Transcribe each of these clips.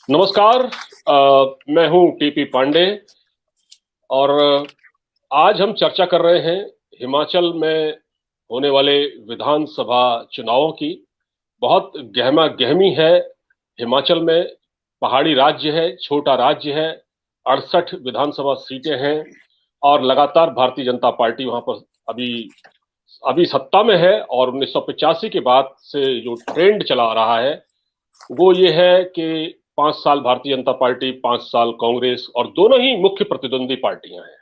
नमस्कार। मैं हूं टीपी पांडे और आज हम चर्चा कर रहे हैं हिमाचल में होने वाले विधानसभा चुनावों की। बहुत गहमा गहमी है। हिमाचल में पहाड़ी राज्य है, छोटा राज्य है, 68 विधानसभा सीटें हैं और लगातार भारतीय जनता पार्टी वहां पर अभी अभी सत्ता में है। और 1985 के बाद से जो ट्रेंड चला रहा है वो ये है कि 5 साल भारतीय जनता पार्टी, 5 साल कांग्रेस, और दोनों ही मुख्य प्रतिद्वंदी पार्टियां हैं।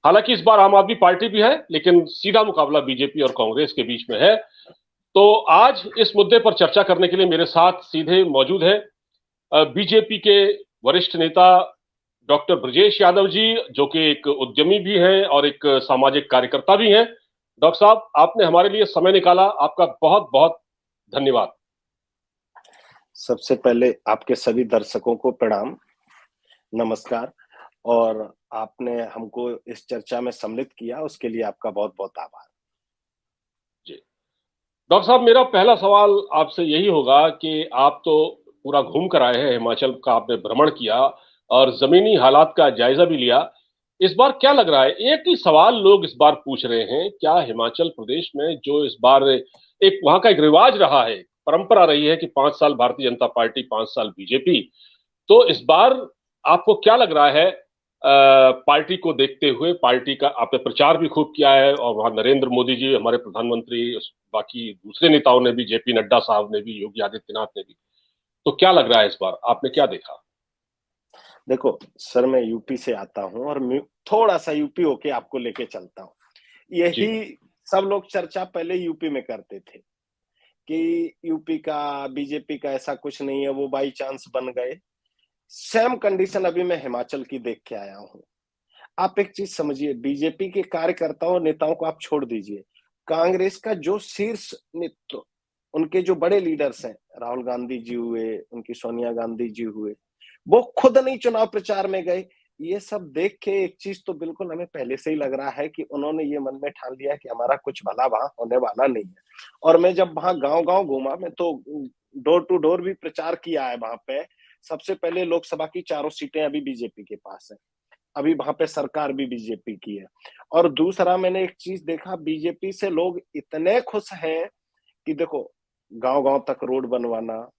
हालांकि इस बार आम आदमी पार्टी भी है, लेकिन सीधा मुकाबला बीजेपी और कांग्रेस के बीच में है। तो आज इस मुद्दे पर चर्चा करने के लिए मेरे साथ सीधे मौजूद है बीजेपी के वरिष्ठ नेता डॉक्टर ब्रजेश यादव जी, जो कि एक उद्यमी भी हैं और एक सामाजिक कार्यकर्ता भी हैं। डॉक्टर साहब, आपने हमारे लिए समय निकाला, आपका बहुत बहुत धन्यवाद। सबसे पहले आपके सभी दर्शकों को प्रणाम, नमस्कार। और आपने हमको इस चर्चा में सम्मिलित किया, उसके लिए आपका बहुत बहुत आभार। जी डॉक्टर साहब, मेरा पहला सवाल आपसे यही होगा कि आप तो पूरा घूम कर आए हैं, हिमाचल का आपने भ्रमण किया और जमीनी हालात का जायजा भी लिया। इस बार क्या लग रहा है, एक ही सवाल लोग इस बार पूछ रहे हैं, क्या हिमाचल प्रदेश में जो इस बार एक वहां का एक रिवाज रहा है, परंपरा रही है कि 5 साल भारतीय जनता पार्टी, 5 साल बीजेपी, तो इस बार आपको क्या लग रहा है पार्टी को देखते हुए? पार्टी का आपने प्रचार भी खूब किया है और वहां नरेंद्र मोदी जी, हमारे प्रधानमंत्री, बाकी दूसरे नेताओं ने भी, जेपी नड्डा साहब ने भी, योगी आदित्यनाथ ने भी, तो क्या लग रहा है इस बार, आपने क्या देखा? देखो सर, मैं यूपी से आता हूं और थोड़ा सा यूपी होके आपको लेके चलता हूं। जी। यही सब लोग चर्चा पहले यूपी में करते थे कि यूपी का बीजेपी का ऐसा कुछ नहीं है, वो बाई चांस बन गए। सेम कंडीशन अभी मैं हिमाचल की देख के आया हूं। आप एक चीज समझिए, बीजेपी के कार्यकर्ताओं नेताओं को आप छोड़ दीजिए, कांग्रेस का जो शीर्ष नेतृत्व, उनके जो बड़े लीडर्स हैं, राहुल गांधी जी हुए, उनकी सोनिया गांधी जी हुए, वो खुद नहीं चुनाव प्रचार में गए। ये सब देख के एक चीज तो बिल्कुल हमें पहले से ही लग रहा है कि उन्होंने ये मन में ठान लिया कि हमारा कुछ भला वहां होने वाला नहीं है। और मैं जब वहां गांव गांव घूमा, मैं तो डोर टू डोर भी प्रचार किया है वहां पे। सबसे पहले लोकसभा की चारों सीटें अभी बीजेपी के पास है, अभी वहां पे सरकार भी बीजेपी की है। और दूसरा मैंने एक चीज देखा, बीजेपी से लोग इतने खुश हैं कि देखो, गांव गांव तक रोड बनवाना,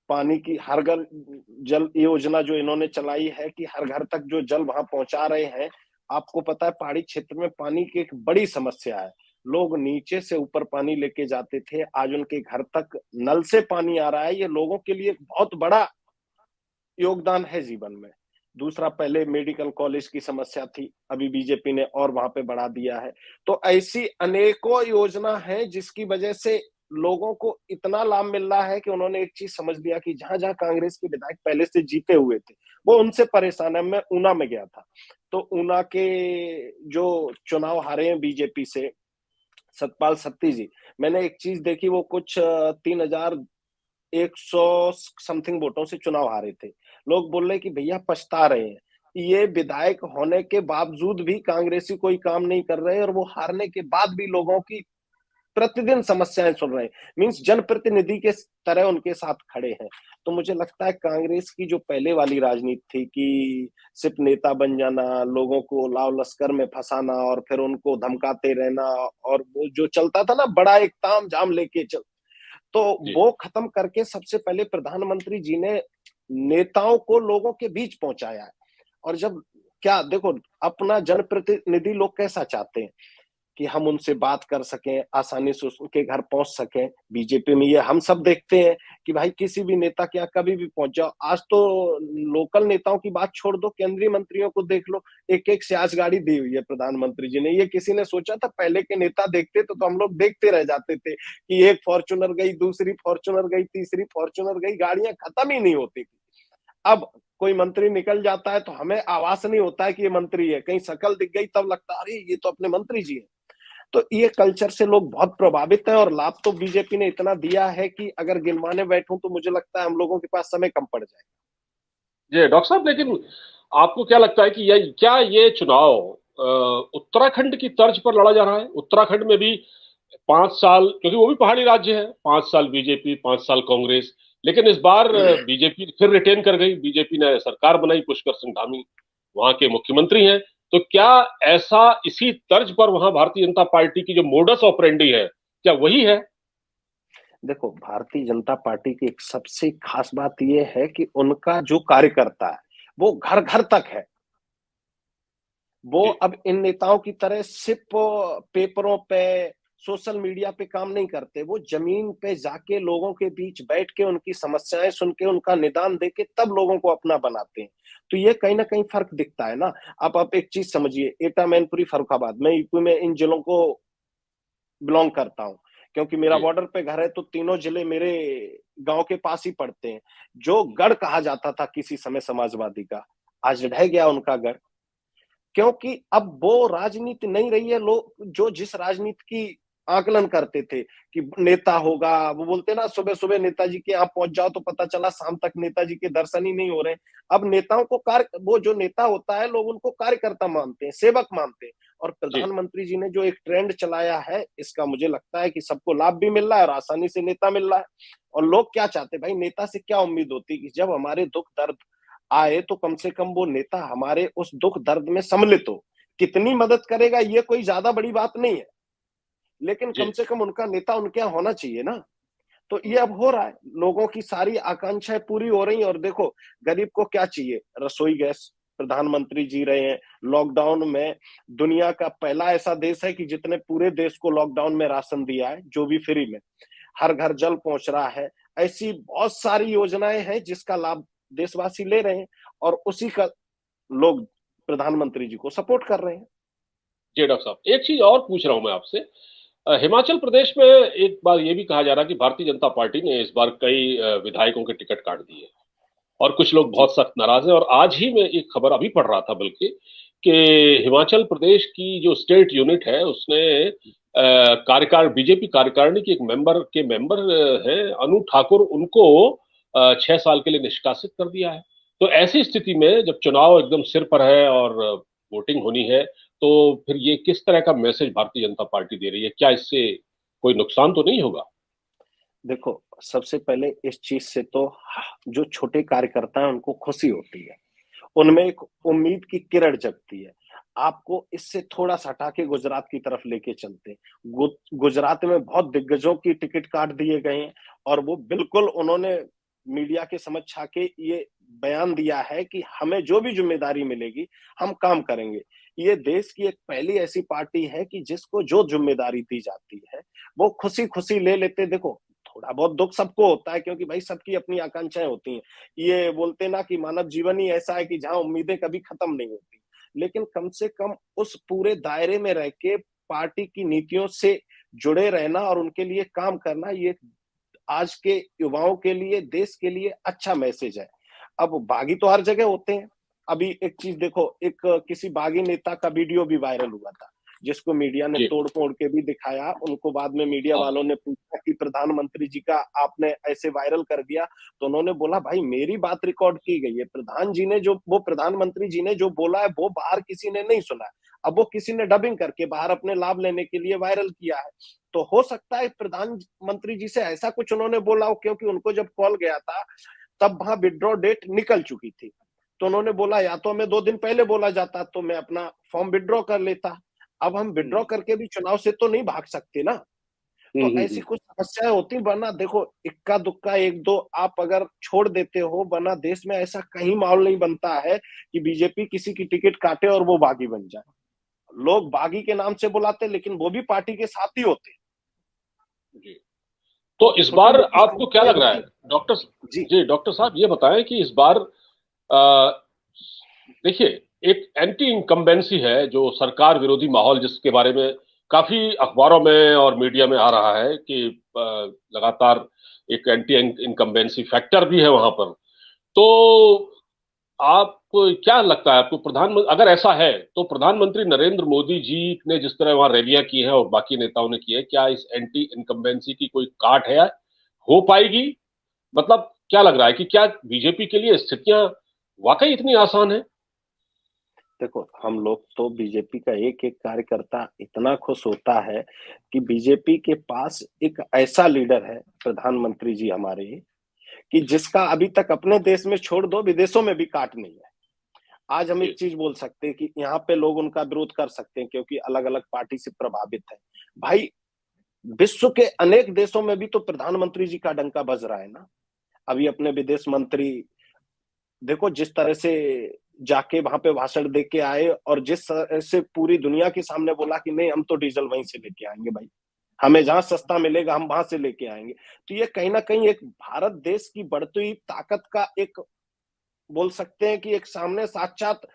पानी की हर घर जल योजना जो इन्होंने चलाई है कि हर घर तक जो जल वहां पहुंचा रहे हैं। आपको पता है पहाड़ी क्षेत्र में पानी की एक बड़ी समस्या है। लोग नीचे से ऊपर पानी लेके जाते थे, आज उनके घर तक नल से पानी आ रहा है। ये लोगों के लिए एक बहुत बड़ा योगदान है जीवन में। दूसरा, पहले मेडिकल कॉलेज की समस्या थी, अभी बीजेपी ने और वहां पे बढ़ा दिया है। तो ऐसी अनेकों योजना है जिसकी वजह से लोगों को इतना लाभ मिल रहा है कि उन्होंने एक चीज समझ लिया कि जहां जहां कांग्रेस के विधायक पहले से जीते हुए थे, वो उनसे परेशान है। मैं ऊना में गया था, तो ऊना के जो चुनाव हारे हैं बीजेपी से, सतपाल सत्ती जी, मैंने एक चीज देखी, वो कुछ 3,100 समथिंग वोटों से चुनाव हारे थे। लोग बोल रहे कि भैया पछता रहे हैं, ये विधायक होने के बावजूद भी कांग्रेसी कोई काम नहीं कर रहे, और वो हारने के बाद भी लोगों की प्रतिदिन समस्याएं सुन रहे हैं। मींस जनप्रतिनिधि के तरह उनके साथ खड़े हैं। तो मुझे लगता है कांग्रेस की जो पहले वाली राजनीति थी कि सिर्फ नेता बन जाना, लोगों को लाव लश्कर में फंसाना और फिर उनको धमकाते रहना, और वो जो चलता था ना, बड़ा एक ताम झाम लेके चल, तो जी। वो खत्म करके सबसे पहले प्रधानमंत्री जी ने नेताओं को लोगों के बीच पहुंचाया है। और जब, क्या देखो, अपना जनप्रतिनिधि लोग कैसा चाहते हैं कि हम उनसे बात कर सकें, आसानी से उनके घर पहुंच सकें। बीजेपी में ये हम सब देखते हैं कि भाई किसी भी नेता के यहाँ कभी भी पहुंच जाओ। आज तो लोकल नेताओं की बात छोड़ दो, केंद्रीय मंत्रियों को देख लो, एक एक सियाज गाड़ी दी हुई है प्रधानमंत्री जी ने। ये किसी ने सोचा था? पहले के नेता देखते तो हम लोग देखते रह जाते थे कि एक फॉर्च्यूनर गई, दूसरी फॉर्च्यूनर गई, तीसरी फॉर्च्यूनर गई, गाड़ियां खत्म ही नहीं होती थी। अब कोई मंत्री निकल जाता है तो हमें आवास नहीं होता है कि ये मंत्री है, कहीं शकल दिख गई तब लगता है अरे ये तो अपने मंत्री जी है। तो ये कल्चर से लोग बहुत प्रभावित हैं, और लाभ तो बीजेपी ने इतना दिया है कि अगर गिनवाने बैठूं तो मुझे लगता है हम लोगों के पास समय कम पड़ जाए। जी डॉक्टर साहब, लेकिन आपको क्या लगता है कि ये चुनाव उत्तराखंड की तर्ज पर लड़ा जा रहा है? उत्तराखंड में भी 5 साल, क्योंकि वो भी पहाड़ी राज्य है, 5 साल बीजेपी, 5 साल कांग्रेस, लेकिन इस बार बीजेपी फिर रिटेन कर गई, बीजेपी ने सरकार बनाई, पुष्कर सिंह धामी वहां के मुख्यमंत्री हैं। तो क्या ऐसा इसी तर्ज पर वहां भारतीय जनता पार्टी की जो मोडस ऑपरेंडी है, क्या वही है? देखो, भारतीय जनता पार्टी की एक सबसे खास बात यह है कि उनका जो कार्यकर्ता है वो घर घर तक है। वो जी अब इन नेताओं की तरह सिर्फ पेपरों पे, सोशल मीडिया पे काम नहीं करते। वो जमीन पे जाके लोगों के बीच बैठ के उनकी समस्याएं सुन के उनका निदान दे के तब लोगों को अपना बनाते हैं। तो ये कहीं ना कहीं फर्क दिखता है ना। आप एक चीज समझिए, एटा मैनपुरी, फर्रुखाबाद, मैं यूपी में इन जिलों को बिलोंग करता हूँ क्योंकि मेरा जी बॉर्डर पे घर है। तो तीनों जिले मेरे गांव के पास ही पड़ते हैं। जो गढ़ कहा जाता था किसी समय समाजवादी का, आज ढह गया उनका गढ़। क्योंकि अब वो राजनीति नहीं रही है। लोग जो जिस राजनीति की आकलन करते थे कि नेता होगा, वो बोलते ना सुबह सुबह नेताजी के यहाँ पहुंच जाओ तो पता चला शाम तक नेताजी के दर्शन ही नहीं हो रहे। अब नेताओं को कार्य, वो जो नेता होता है लोग उनको कार्यकर्ता मानते हैं, सेवक मानते हैं। और जी प्रधानमंत्री जी ने जो एक ट्रेंड चलाया है, इसका मुझे लगता है कि सबको लाभ भी मिल रहा है और आसानी से नेता मिल रहा है। और लोग क्या चाहते हैं भाई, नेता से क्या उम्मीद होती है कि जब हमारे दुख दर्द आए तो कम से कम वो नेता हमारे उस दुख दर्द में सम्मिलित हो। कितनी मदद करेगा ये कोई ज्यादा बड़ी बात नहीं है, लेकिन जी कम से कम उनका नेता उनके यहाँ होना चाहिए ना। तो ये अब हो रहा है, लोगों की सारी आकांक्षाएं पूरी हो रही हैं। और देखो, गरीब को क्या चाहिए? रसोई गैस। प्रधानमंत्री जी रहे हैं लॉकडाउन में, दुनिया का पहला ऐसा देश है कि जितने पूरे देश को लॉकडाउन में राशन दिया है, जो भी फ्री में। हर घर जल पहुंच रहा है। ऐसी बहुत सारी योजनाएं हैं जिसका लाभ देशवासी ले रहे हैं और उसी का लोग प्रधानमंत्री जी को सपोर्ट कर रहे हैं। जी डॉक्टर साहब, एक चीज और पूछ रहा हूं मैं आपसे। हिमाचल प्रदेश में एक बार ये भी कहा जा रहा है कि भारतीय जनता पार्टी ने इस बार कई विधायकों के टिकट काट दिए और कुछ लोग जी। बहुत सख्त नाराज हैं। और आज ही मैं एक खबर अभी पढ़ रहा था बल्कि, कि हिमाचल प्रदेश की जो स्टेट यूनिट है उसने कार्यकार बीजेपी कार्यकारिणी की एक मेंबर हैं अनु ठाकुर, उनको 6 साल के लिए निष्कासित कर दिया है। तो ऐसी स्थिति में जब चुनाव एकदम सिर पर है और वोटिंग होनी है, तो फिर ये किस तरह का मैसेज भारतीय जनता पार्टी दे रही है? क्या इससे कोई नुकसान तो नहीं होगा? देखो, सबसे पहले इस चीज से तो जो छोटे कार्यकर्ता हैं उनको खुशी होती है। उनमें एक उम्मीद की किरण जगती है। आपको इससे थोड़ा सा हटा के गुजरात की तरफ लेके चलते हैं। गुजरात में बहुत दिग्गजों की टिकट काट दिए गए हैं और वो बिल्कुल उन्होंने मीडिया के समक्ष आके ये बयान दिया है कि हमें जो भी जिम्मेदारी मिलेगी हम काम करेंगे। ये देश की एक पहली ऐसी पार्टी है कि जिसको जो जिम्मेदारी दी जाती है वो खुशी खुशी ले लेते। देखो, थोड़ा बहुत दुख सबको होता है क्योंकि भाई सबकी अपनी आकांक्षाएं होती हैं। ये बोलते ना कि मानव जीवन ही ऐसा है कि जहां उम्मीदें कभी खत्म नहीं होती। लेकिन कम से कम उस पूरे दायरे में रह के पार्टी की नीतियों से जुड़े रहना और उनके लिए काम करना, ये आज के युवाओं के लिए, देश के लिए अच्छा मैसेज है। अब बागी तो हर जगह होते हैं। अभी एक चीज देखो, एक किसी बागी नेता का वीडियो भी वायरल हुआ था जिसको मीडिया ने जी तोड़ फोड़ के भी दिखाया। उनको बाद में मीडिया हाँ वालों ने पूछा कि प्रधानमंत्री जी का आपने ऐसे वायरल कर दिया। तो उन्होंने बोला भाई मेरी बात रिकॉर्ड की गई है, प्रधानमंत्री जी ने जो बोला है वो बाहर किसी ने नहीं सुना है। अब वो किसी ने डबिंग करके बाहर अपने लाभ लेने के लिए वायरल किया है। तो हो सकता है प्रधानमंत्री जी से ऐसा कुछ उन्होंने बोला हो, क्योंकि उनको जब कॉल गया था तब वहां विड्रॉ डेट निकल चुकी थी। तो उन्होंने बोला या तो हमें 2 दिन पहले बोला जाता तो मैं अपना फॉर्म विड्रॉ कर लेता। अब हम विड्रॉ करके भी चुनाव से तो नहीं भाग सकते ना। तो ऐसी हम्म। कुछ समस्याएं होती, वरना देखो इक्का दुक्का एक दो आप अगर छोड़ देते हो, वरना देश में ऐसा कहीं माहौल नहीं बनता है कि बीजेपी किसी की टिकट काटे और वो बागी बन जाए। लोग बागी के नाम से बुलाते लेकिन वो भी पार्टी के साथ ही होते। जी। तो इस छोटी बार मोटी आपको क्या समस्याएं लग रहा है होती। डॉक्टर? जी। जी डॉक्टर साहब, ये बताएं कि इस बार अ, देखिए, एक एंटी इनकम्बेंसी है, जो सरकार विरोधी माहौल जिसके बारे में काफी अखबारों में और मीडिया में आ रहा है कि लगातार एक एंटी इनकम्बेंसी फैक्टर भी है वहां पर। तो आप क्या लगता है आपको, प्रधानमंत्री अगर ऐसा है तो प्रधानमंत्री नरेंद्र मोदी जी ने जिस तरह वहां रैलियां की हैं और बाकी नेताओं ने की है, क्या इस एंटी इनकम्बेंसी की कोई काट है, हो पाएगी? मतलब क्या लग रहा है कि क्या बीजेपी के लिए स्थितियां वाकई इतनी आसान है? देखो, हम लोग तो बीजेपी का एक एक कार्यकर्ता इतना खुश होता है कि बीजेपी के पास एक ऐसा लीडर है प्रधानमंत्री जी हमारे, कि जिसका अभी तक अपने देश में छोड़ दो, विदेशों में भी काट नहीं है। आज हम जी। एक चीज बोल सकते हैं कि यहाँ पे लोग उनका विरोध कर सकते हैं क्योंकि अलग अलग पार्टी से प्रभावित है। भाई, विश्व के अनेक देशों में भी तो प्रधानमंत्री जी का डंका बज रहा है ना। अभी अपने विदेश मंत्री देखो जिस तरह से जाके वहां पे भाषण दे के आए, और जिस तरह से पूरी दुनिया के सामने बोला कि नहीं, हम तो डीजल वहीं से लेके आएंगे भाई, हमें जहां सस्ता मिलेगा हम वहां से लेके आएंगे। तो ये कहीं ना कहीं एक भारत देश की बढ़ती हुई ताकत का एक, बोल सकते हैं कि एक सामने साक्षात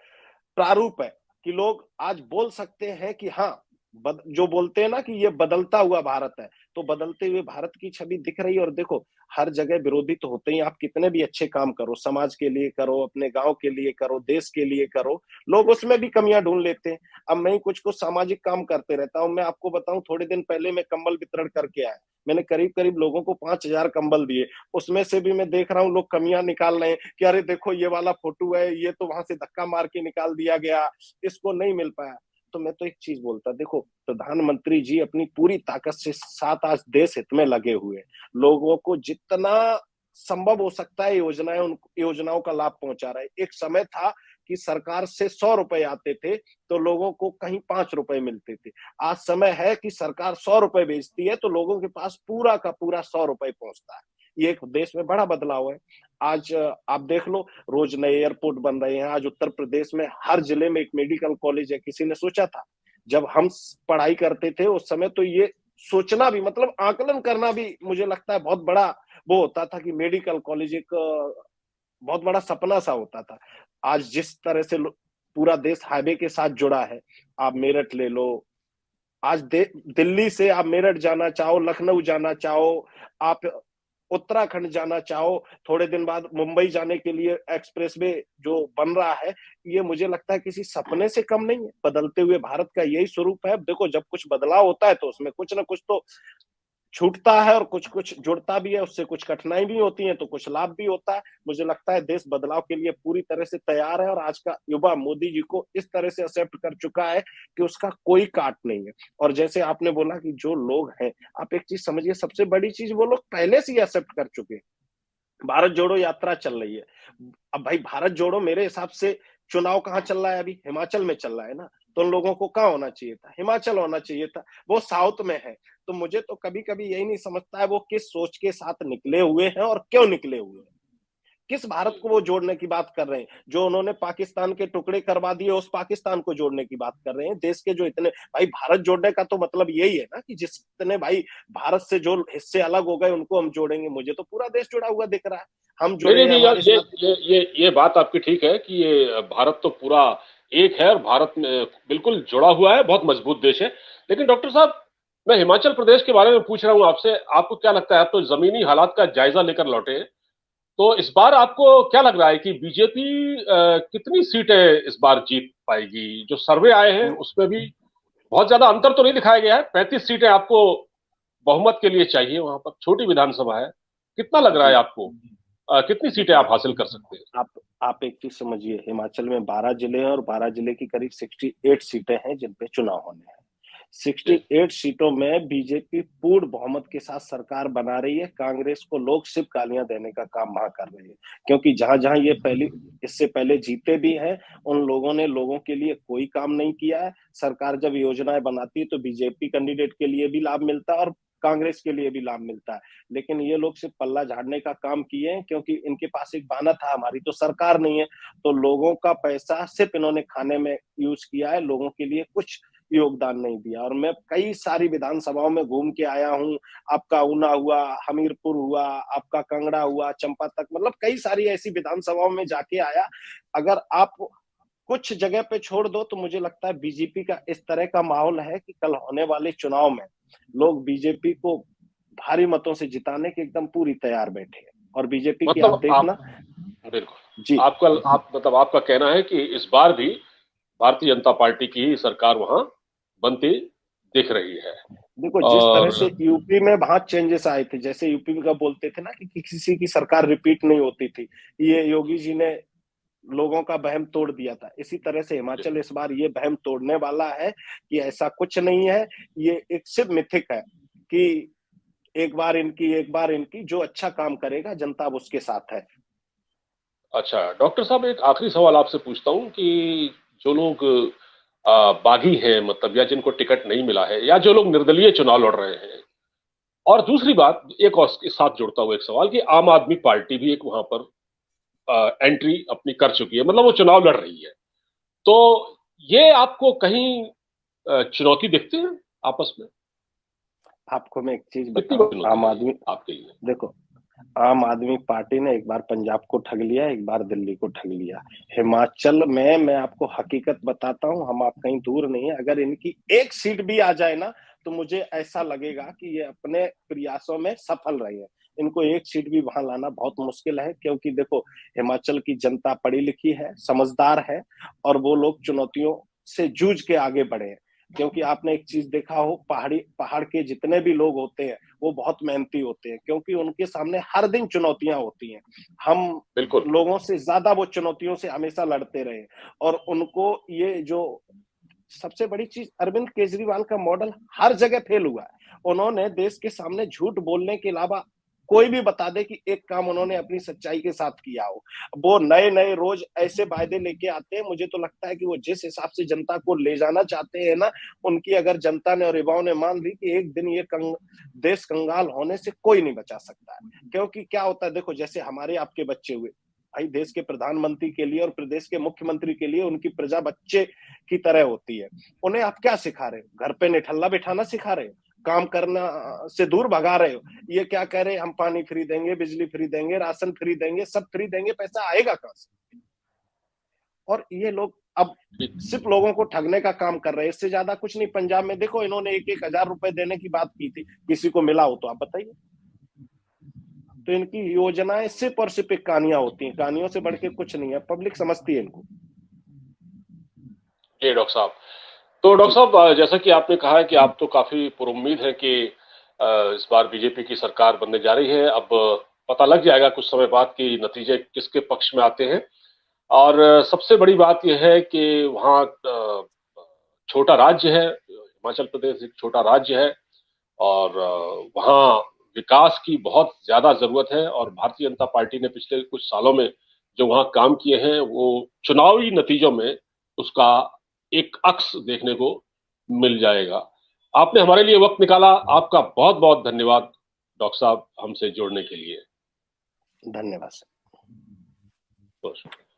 प्रारूप है कि लोग आज बोल सकते हैं कि हाँ, जो बोलते हैं ना कि ये बदलता हुआ भारत है, तो बदलते हुए भारत की छवि दिख रही है। और देखो, हर जगह विरोधी तो होते ही, आप कितने भी अच्छे काम करो, समाज के लिए करो, अपने गांव के लिए करो, देश के लिए करो, लोग उसमें भी कमियां ढूंढ लेते हैं। अब मैं ही कुछ कुछ सामाजिक काम करते रहता हूँ। मैं आपको बताऊं, थोड़े दिन पहले मैं कंबल वितरण करके आया। मैंने करीब करीब लोगों को 5,000 कंबल दिए। उसमें से भी मैं देख रहा हूँ लोग कमियां निकाल रहे हैं कि अरे देखो ये वाला फोटो है, ये तो वहां से धक्का मार के निकाल दिया गया, इसको नहीं मिल पाया। तो मैं तो एक चीज बोलता, देखो प्रधानमंत्री जी अपनी पूरी ताकत से साथ आज देश हित में लगे हुए हैं। लोगों को जितना संभव हो सकता है योजनाएं, उन योजनाओं का लाभ पहुंचा रहे हैं। एक समय था कि सरकार से 100 रुपए आते थे तो लोगों को कहीं 5 रुपए मिलते थे। आज समय है कि सरकार 100 रुपए भेजती है तो लोगों के पास पूरा का पूरा 100 रुपए पहुंचता है। ये एक देश में बड़ा बदलाव है। आज आप देख लो, रोज नए एयरपोर्ट बन रहे हैं। आज उत्तर प्रदेश में हर जिले में एक मेडिकल कॉलेज है। किसी ने सोचा था? जब हम पढ़ाई करते थे उस समय तो ये सोचना भी, मतलब आकलन करना भी, मुझे लगता है बहुत बड़ा वो होता था कि मेडिकल कॉलेज एक बहुत बड़ा सपना सा होता था। आज जिस तरह से पूरा देश हाईवे के साथ जुड़ा है, आप मेरठ ले लो। आज दिल्ली से आप मेरठ जाना चाहो, लखनऊ जाना चाहो, आप उत्तराखंड जाना चाहो, थोड़े दिन बाद मुंबई जाने के लिए एक्सप्रेसवे जो बन रहा है, ये मुझे लगता है किसी सपने से कम नहीं है। बदलते हुए भारत का यही स्वरूप है। देखो, जब कुछ बदलाव होता है तो उसमें कुछ ना कुछ तो छूटता है और कुछ कुछ जुड़ता भी है, उससे कुछ कठिनाई भी होती है तो कुछ लाभ भी होता है। मुझे लगता है देश बदलाव के लिए पूरी तरह से तैयार है, और आज का युवा मोदी जी को इस तरह से एक्सेप्ट कर चुका है कि उसका कोई काट नहीं है। और जैसे आपने बोला कि जो लोग हैं, आप एक चीज समझिए, सबसे बड़ी चीज वो लोग पहले से ही एक्सेप्ट कर चुके हैं। भारत जोड़ो यात्रा चल रही है। अब भाई, भारत जोड़ो मेरे हिसाब से चुनाव कहाँ चल रहा है? अभी हिमाचल में चल रहा है ना। तो उन लोगों को कहाँ होना चाहिए था? हिमाचल होना चाहिए था। वो साउथ में है। तो मुझे तो कभी कभी यही नहीं समझता है वो किस सोच के साथ निकले हुए हैं और क्यों निकले हुए हैं। किस भारत को वो जोड़ने की बात कर रहे हैं? जो उन्होंने पाकिस्तान के टुकड़े करवा दिए, उस पाकिस्तान को जोड़ने की बात कर रहे हैं। देश के जो इतने भाई, भारत जोड़ने का तो मतलब यही है ना कि जितने भाई भारत से जो हिस्से अलग हो गए उनको हम जोड़ेंगे। मुझे तो पूरा देश जुड़ा हुआ दिख रहा है। हम नहीं जुड़े नहीं हैं, नहीं यार, हमारे ये साथ। ये बात आपकी ठीक है कि ये भारत तो पूरा एक है और भारत में बिल्कुल जुड़ा हुआ है, बहुत मजबूत देश है। लेकिन डॉक्टर साहब, मैं हिमाचल प्रदेश के बारे में पूछ रहा हूं आपसे। आपको क्या लगता है, आप तो जमीनी हालात का जायजा लेकर लौटे हैं, तो इस बार आपको क्या लग रहा है कि बीजेपी कितनी सीटें इस बार जीत पाएगी? जो सर्वे आए हैं उसमें भी बहुत ज्यादा अंतर तो नहीं दिखाया गया है। 35 सीटें आपको बहुमत के लिए चाहिए, वहां पर छोटी विधानसभा है। कितना लग रहा है जी, आपको, कितनी सीटें देखो, आप हासिल कर सकते हैं? आप आप एक चीज समझिए, हिमाचल में 12 जिले हैं और 12 जिले की करीब 68 सीटें हैं जिन पे चुनाव होने हैं। जी। 68 सीटों में बीजेपी पूर्ण बहुमत के साथ सरकार बना रही है। कांग्रेस को लोग सिर्फ गालियां देने का काम वहां कर रहे हैं, क्योंकि जहां जहां ये पहली इससे पहले जीते भी हैं, उन लोगों ने लोगों के लिए कोई काम नहीं किया है। सरकार जब योजनाएं बनाती है तो बीजेपी कैंडिडेट के लिए भी लाभ मिलता है और कांग्रेस के लिए भी लाभ मिलता है। लेकिन ये लोग सिर्फ पल्ला झाड़ने का काम किए हैं, क्योंकि इनके पास एक बहाना था, हमारी तो सरकार नहीं है। तो लोगों का पैसा सिर्फ इन्होंने खाने में यूज किया है, लोगों के लिए कुछ योगदान नहीं दिया। और मैं कई सारी विधानसभाओं में घूम के आया हूँ। आपका ऊना हुआ, हमीरपुर हुआ, आपका कांगड़ा हुआ, चंपा तक, मतलब कई सारी ऐसी विधानसभाओं में जाके आया। अगर आप कुछ जगह पे छोड़ दो तो मुझे लगता है बीजेपी का इस तरह का माहौल है कि कल होने वाले चुनाव में लोग बीजेपी को भारी मतों से जिताने के एकदम पूरी तैयार बैठे हैं। और बीजेपी की आप मतलब आप, देखना। बिल्कुल, जी, आपका आप मतलब आपका कहना है कि इस बार भी भारतीय जनता पार्टी की ही सरकार वहां बनती दिख रही है। देखो जिस तरह और से यूपी में बहुत चेंजेस आए थे, जैसे यूपी का बोलते थे ना कि किसी की सरकार रिपीट नहीं होती थी, ये योगी जी ने लोगों का वहम तोड़ दिया था। इसी तरह से हिमाचल इस बार ये वहम तोड़ने वाला है कि ऐसा कुछ नहीं है। ये एक सिर्फ मिथिक है कि एक बार इनकी, एक बार इनकी, जो अच्छा काम करेगा जनता अब उसके साथ है। अच्छा डॉक्टर साहब, एक आखिरी सवाल आपसे पूछता हूँ कि जो लोग बागी हैं, मतलब या जिनको टिकट नहीं मिला है, या जो लोग निर्दलीय चुनाव लड़ रहे हैं, और दूसरी बात एक और इसके साथ जोड़ता हुआ एक सवाल कि आम आदमी पार्टी भी एक वहां पर एंट्री अपनी कर चुकी है, मतलब वो चुनाव लड़ रही है, तो ये आपको कहीं चुनौती दिखती है आपस में? आपको मैं एक चीज कितनी बताऊं, बड़ी चुनौती आम है ये आदमी, आपके लिए? देखो, आम आदमी पार्टी ने एक बार पंजाब को ठग लिया, एक बार दिल्ली को ठग लिया। हिमाचल में मैं आपको हकीकत बताता हूं, हम आप कहीं दूर नहीं है, अगर इनकी एक सीट भी आ जाए ना, तो मुझे ऐसा लगेगा कि ये अपने प्रयासों में सफल रहे हैं। इनको एक सीट भी वहां लाना बहुत मुश्किल है, क्योंकि देखो, हिमाचल की जनता पढ़ी लिखी है, समझदार है, और वो लोग चुनौतियों से जूझ के आगे बढ़े हैं। क्योंकि आपने एक चीज देखा हो, पहाड़ के जितने भी लोग होते हैं वो बहुत मेहनती होते हैं, क्योंकि उनके सामने हर दिन चुनौतियां होती हैं। हम बिल्कुल। लोगों से ज्यादा वो चुनौतियों से हमेशा लड़ते रहे, और उनको ये जो सबसे बड़ी चीज, अरविंद केजरीवाल का मॉडल हर जगह फेल हुआ है। उन्होंने देश के सामने झूठ बोलने के अलावा कोई भी बता दे कि एक काम उन्होंने अपनी सच्चाई के साथ किया हो। वो नए नए रोज ऐसे वायदे लेके आते हैं, मुझे तो लगता है कि वो जिस हिसाब से जनता को ले जाना चाहते हैं ना, उनकी अगर जनता ने और युवाओं ने मान ली कि एक दिन ये देश कंगाल होने से कोई नहीं बचा सकता है। क्योंकि क्या होता है, देखो, जैसे हमारे आपके बच्चे हुए, भाई देश के प्रधानमंत्री के लिए और प्रदेश के मुख्यमंत्री के लिए उनकी प्रजा बच्चे की तरह होती है। उन्हें आप क्या सिखा रहे हो? घर पे निठल्ला बिठाना सिखा रहे हो? काम करना से दूर भगा रहे हो? ये क्या कह रहे हैं, हम पानी फ्री देंगे, बिजली फ्री देंगे, राशन फ्री देंगे, सब फ्री देंगे, पैसा आएगा कहां से? और ये लोग अब सिर्फ लोगों को ठगने का काम कर रहे हैं, इससे ज्यादा कुछ नहीं। पंजाब में देखो, इन्होंने 1-1 हजार रुपए देने की बात की थी, किसी को मिला हो तो आप बताइए। तो इनकी योजनाएं सिर्फ और सिर्फ एक कहानियां होती हैं, कहानियों से बढ़ के कुछ नहीं है, पब्लिक समझती है इनको। जी डॉक्टर साहब, तो डॉक्टर जी। साहब जैसा कि आपने कहा है कि आप तो काफी पुरुम्मीद है कि इस बार बीजेपी की सरकार बनने जा रही है। अब पता लग जाएगा कुछ समय बाद कि नतीजे किसके पक्ष में आते हैं। और सबसे बड़ी बात यह है कि वहाँ छोटा राज्य है, हिमाचल प्रदेश एक छोटा राज्य है, और वहाँ विकास की बहुत ज्यादा जरूरत है। और भारतीय जनता पार्टी ने पिछले कुछ सालों में जो वहाँ काम किए हैं, वो चुनावी नतीजों में उसका एक अक्स देखने को मिल जाएगा। आपने हमारे लिए वक्त निकाला, आपका बहुत बहुत धन्यवाद डॉक्टर साहब, हमसे जुड़ने के लिए। धन्यवाद। बहुत शुक्रिया।